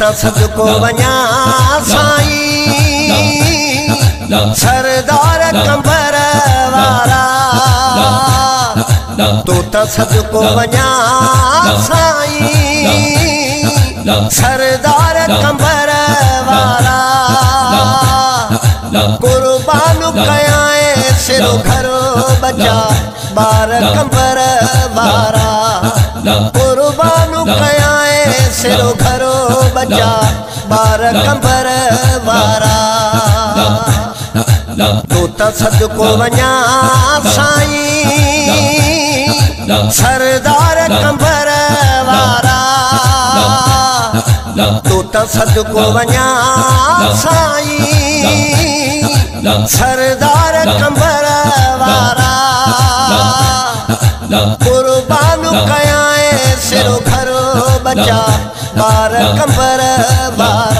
त सदको वञा साईं सरदार कंबर वारा तू त सदको वञा साईं सरदार कंबर वारा कुर्बान कयाए सिरो घरो बचा बार कंबर वारा कुर्बान कयाए सिरो घरो बचा बार कंबर वारा तू त सदको वञा साईं सरदार कंबर वारा तू त सदको वञा साईं सरदार कंबर वारा कुर्बान कयाए सिरो घरो बचा बार कंबर वारा।